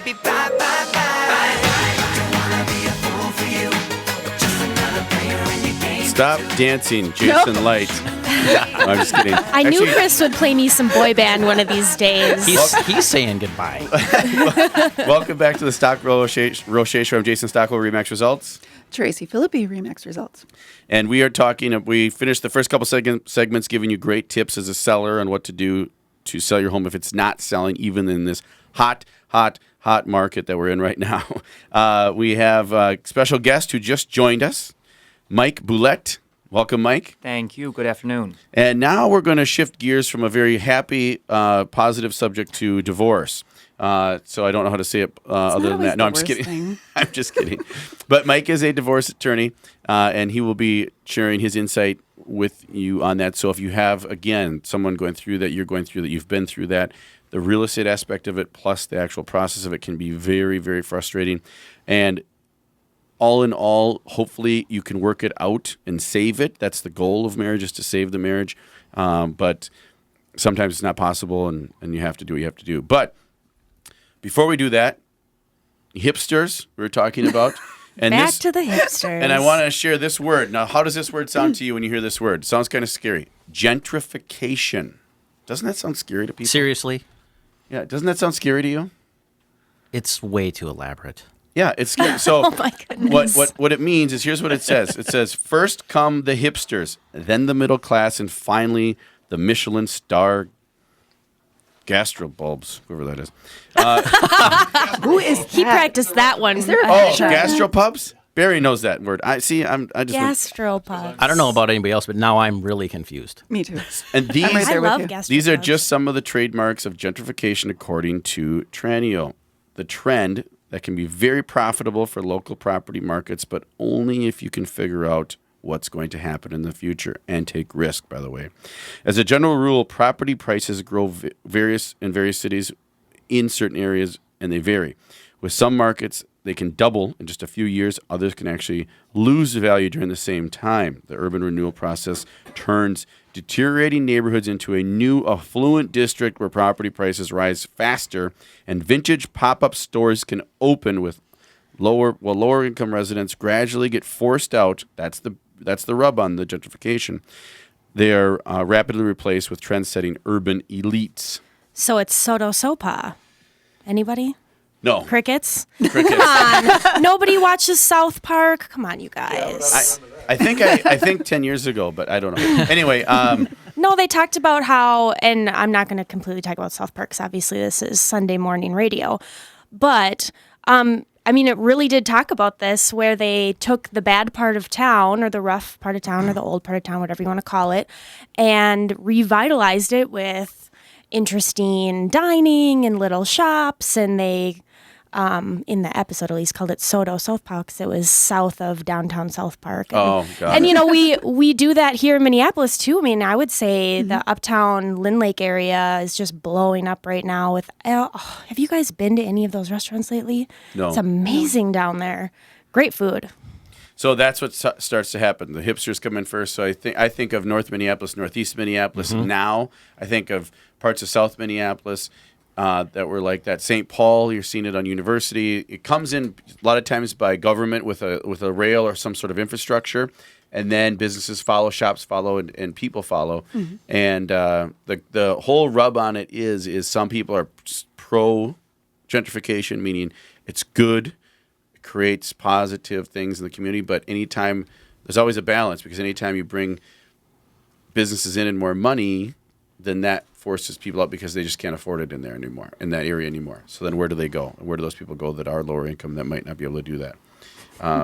baby, bye, bye, bye. Don't wanna be a fool for you. Just another player in your game. Stop dancing, Jason Light. I'm just kidding. I knew Chris would play me some boy band one of these days. He's saying goodbye. Welcome back to the Stock Rocher Show. I'm Jason Stockwell, Remax Results. Tracy Philippi, Remax Results. And we are talking, we finished the first couple segments giving you great tips as a seller on what to do to sell your home if it's not selling, even in this hot market that we're in right now. We have a special guest who just joined us, Mike Boulette. Welcome, Mike. Thank you. Good afternoon. And now we're going to shift gears from a very happy, positive subject to divorce. So I don't know how to say it other than that. No, I'm just kidding. I'm just kidding. But Mike is a divorce attorney, and he will be sharing his insight with you on that. So if you have, again, someone going through that, you're going through that, you've been through that, the real estate aspect of it plus the actual process of it can be very, very frustrating. And all in all, hopefully you can work it out and save it. That's the goal of marriage, is to save the marriage. But sometimes it's not possible, and you have to do what you have to do. But before we do that, hipsters we were talking about. And Back to the hipsters. And I want to share this word. Now, how does this word sound to you when you hear this word? It sounds kind of scary. Gentrification. Doesn't that sound scary to people? Seriously? Yeah, doesn't that sound scary to you? It's way too elaborate. Yeah, it's scary. So Oh my goodness. what it means is, here's what it says. It says, first come the hipsters, then the middle class, and finally the Michelin star gastrobulbs, whoever that is. Who is He that? practiced that one. Is there a Oh, Sure. gastropubs? Barry knows that word. I just Gastropubs. I don't know about anybody else, but now I'm really confused. Me too. and these I'm right I there with love you. gastropubs. these are just some of the trademarks of gentrification according to Tranio. The trend that can be very profitable for local property markets, but only if you can figure out what's going to happen in the future and take risk, by the way. As a general rule, property prices grow in various cities in certain areas, and they vary. With some markets, they can double in just a few years. Others can actually lose value during the same time. The urban renewal process turns deteriorating neighborhoods into a new affluent district where property prices rise faster, and vintage pop-up stores can open with lower income residents gradually get forced out. That's the rub on the gentrification. They are rapidly replaced with trend-setting urban elites. So it's Soto Sopa. Anybody? No. Crickets? Crickets. Come on. Nobody watches South Park. Come on, you guys. I think 10 years ago, but I don't know. Anyway, No, they talked about how, and I'm not going to completely talk about South Park because obviously this is Sunday morning radio, but it really did talk about this, where they took the bad part of town, or the rough part of town, or the old part of town, whatever you want to call it, and revitalized it with interesting dining and little shops, and they in the episode at least called it Soto South Park because it was south of downtown South Park. And, God. and we do that here in Minneapolis too. I mean, I would say the uptown Lynn Lake area is just blowing up right now with have you guys been to any of those restaurants lately? No. It's amazing down there. Great food. So that's what starts to happen. The hipsters come in first. So I think of North Minneapolis, Northeast Minneapolis. Now I think of parts of South Minneapolis that were like that. St. Paul, you're seeing it on University. It comes in a lot of times by government with a rail or some sort of infrastructure, and then businesses follow, shops follow, and people follow. And the whole rub on it is some people are pro gentrification, meaning it's good. Creates positive things in the community, but anytime there's always a balance, because anytime you bring businesses in and more money, then that forces people out because they just can't afford it in there anymore, in that area anymore. So then where do they go? And where do those people go that are lower income that might not be able to do that?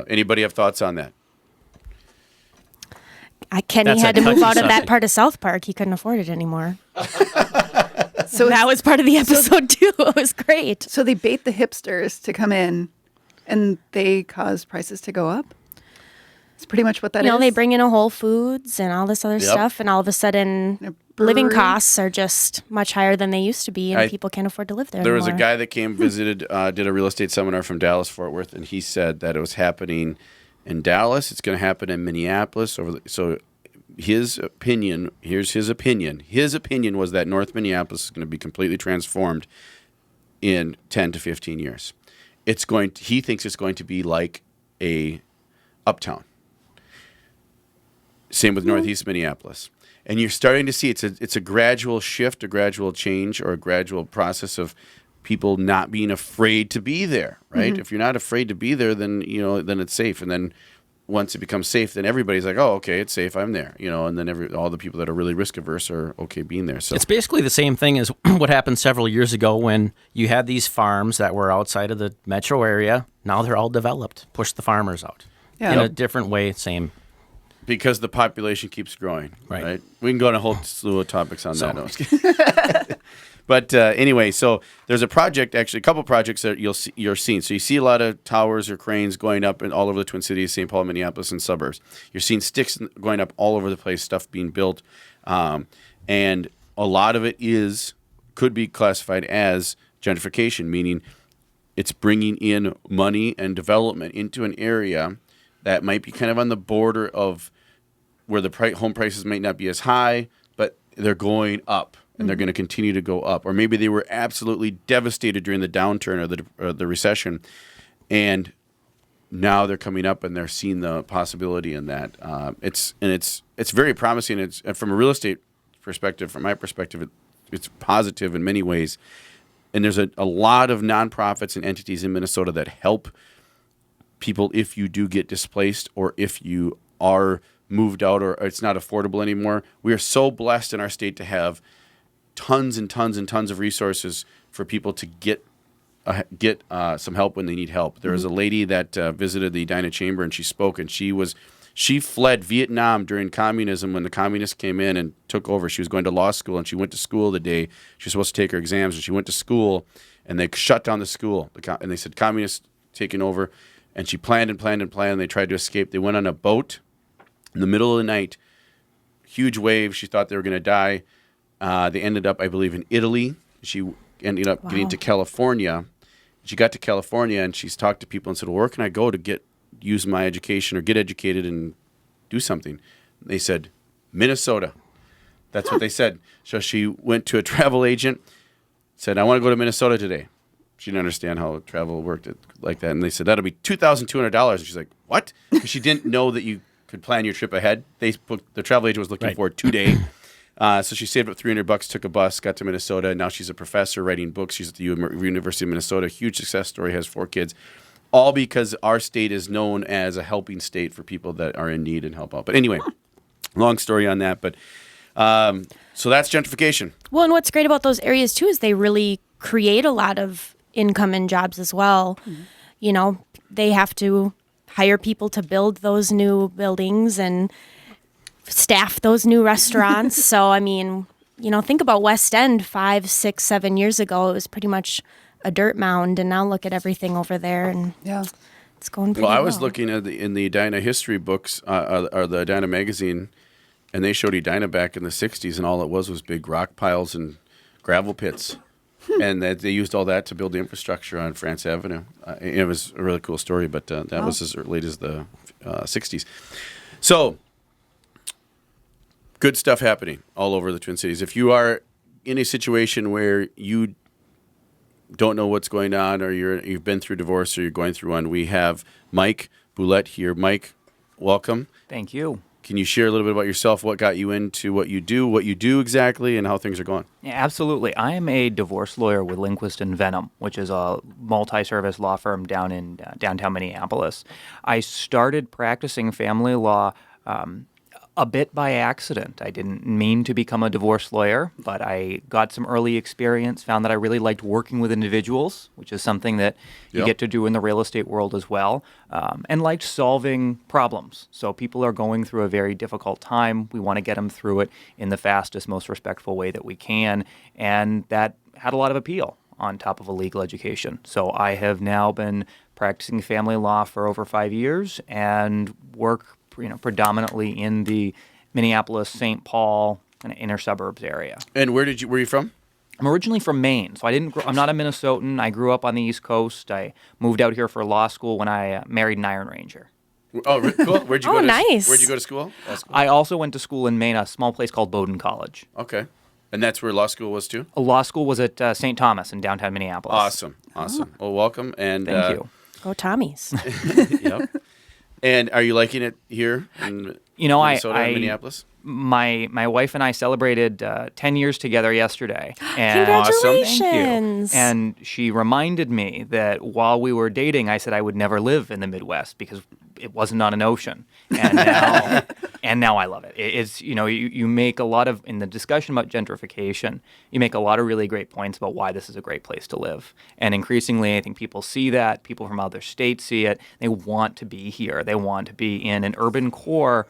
Anybody have thoughts on that? Kenny That's had a to move touchy out of that subject. part of South Park. He couldn't afford it anymore. So that was part of the episode too. It was great. So they bait the hipsters to come in, and they cause prices to go up? It's pretty much what that is. They bring in a Whole Foods and all this other stuff, and all of a sudden, living brewery. costs are just much higher than they used to be, and people can't afford to live there There was a anymore. guy that came, visited, did a real estate seminar from Dallas, Fort Worth, and he said that it was happening in Dallas. It's going to happen in Minneapolis. So his opinion, here's his opinion. His opinion was that North Minneapolis is going to be completely transformed in 10 to 15 years. He thinks it's going to be like a uptown. Same with Northeast Minneapolis. And you're starting to see it's a gradual shift, a gradual change, or a gradual process of people not being afraid to be there, right? If you're not afraid to be there, then then it's safe. And then once it becomes safe, then everybody's like, oh, okay, it's safe, I'm there, and then all the people that are really risk averse are okay being there. So It's basically the same thing as what happened several years ago when you had these farms that were outside of the metro area. Now they're all developed. Push the farmers out. Yeah. In a different way, same. because the population keeps growing, Right. right? We can go on a whole slew of topics on that. No, I'm just kidding. But anyway, so there's a project, actually, a couple projects that you're seeing. So you see a lot of towers or cranes going up all over the Twin Cities, St. Paul, Minneapolis, and suburbs. You're seeing sticks going up all over the place, stuff being built, and a lot of it could be classified as gentrification, meaning it's bringing in money and development into an area that might be kind of on the border of where the home prices might not be as high, but they're going up. And they're going to continue to go up. Or maybe they were absolutely devastated during the downturn or the recession, and now they're coming up and they're seeing the possibility in that. It's very promising. It's from a real estate perspective, from my perspective, it's positive in many ways. And there's a lot of nonprofits and entities in Minnesota that help people if you do get displaced or if you are moved out or it's not affordable anymore. We are so blessed in our state to have tons and tons and tons of resources for people to get some help when they need help. There was a lady that visited the Edina Chamber and she spoke, and she fled Vietnam during communism when the communists came in and took over. She was going to law school, and she went to school the day she was supposed to take her exams, and she went to school, and they shut down the school, and they said communists taking over, and she planned and planned and planned. They tried to escape. They went on a boat in the middle of the night, huge wave. She thought they were going to die. They ended up, I believe, in Italy. She ended up getting to California. She got to California, and she's talked to people and said, well, where can I go to use my education or get educated and do something? They said, Minnesota. That's what they said. So she went to a travel agent, said, I want to go to Minnesota today. She didn't understand how travel worked like that. And they said, that'll be $2,200. And she's like, what? Because she didn't know that you could plan your trip ahead. The travel agent was looking for a 2-day. So she saved up $300, took a bus, got to Minnesota, and now she's a professor writing books. She's at the University of Minnesota. Huge success story, has 4 kids. All because our state is known as a helping state for people that are in need and help out. But anyway, long story on that. But so that's gentrification. Well, and what's great about those areas, too, is they really create a lot of income and jobs as well. Mm-hmm. They have to hire people to build those new buildings and staff those new restaurants. So, I mean, think about West End 5, 6, 7 years ago. It was pretty much a dirt mound, and now look at everything over there, and it's going pretty well. I was looking at in the Edina history books, or the Edina magazine, and they showed Edina back in the 60s, and all it was big rock piles and gravel pits. And they used all that to build the infrastructure on France Avenue. It was a really cool story, but that was as late as the 60s. So, good stuff happening all over the Twin Cities. If you are in a situation where you don't know what's going on, or you've been through divorce, or you're going through one, we have Mike Boulette here. Mike, welcome. Thank you. Can you share a little bit about yourself, what got you into what you do exactly, and how things are going? Yeah, absolutely. I am a divorce lawyer with Lindquist and Venom, which is a multi-service law firm down in downtown Minneapolis. I started practicing family law a bit by accident. I didn't mean to become a divorce lawyer, but I got some early experience, found that I really liked working with individuals, which is something that you get to do in the real estate world as well, and liked solving problems. So people are going through a very difficult time. We want to get them through it in the fastest, most respectful way that we can, and that had a lot of appeal on top of a legal education. So I have now been practicing family law for over 5 years and work predominantly in the Minneapolis, St. Paul, kind of inner suburbs area. And where you from? I'm originally from Maine, so I'm not a Minnesotan. I grew up on the East Coast. I moved out here for law school when I married an Iron Ranger. Oh, cool. Where'd you go? Nice. Where'd you go to school? I also went to school in Maine, a small place called Bowdoin College. Okay. And that's where law school was too? Law school was at St. Thomas in downtown Minneapolis. Awesome. Well, welcome. And Thank you. Go Tommies. Yep. And are you liking it here in Minnesota and Minneapolis? My wife and I celebrated 10 years together yesterday. And Congratulations. Thank you. And she reminded me that while we were dating, I said I would never live in the Midwest because it wasn't on an ocean. And now I love it. It's, you make a lot of, in the discussion about gentrification, you make a lot of really great points about why this is a great place to live. And increasingly, I think people see that. People from other states see it. They want to be here. They want to be in an urban core,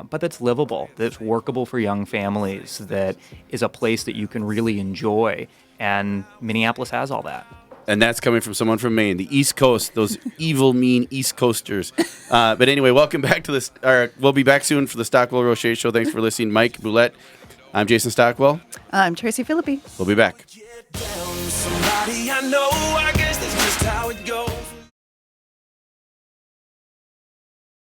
but that's livable, that's workable for young families, that is a place that you can really enjoy. And Minneapolis has all that. And that's coming from someone from Maine, the East Coast, those evil, mean East Coasters. But anyway, welcome back to this. We'll be back soon for the Stockwell Roche Show. Thanks for listening. Mike Boulette. I'm Jason Stockwell. I'm Tracy Philippi. We'll be back. Get down with somebody I know. I guess that's just how it goes.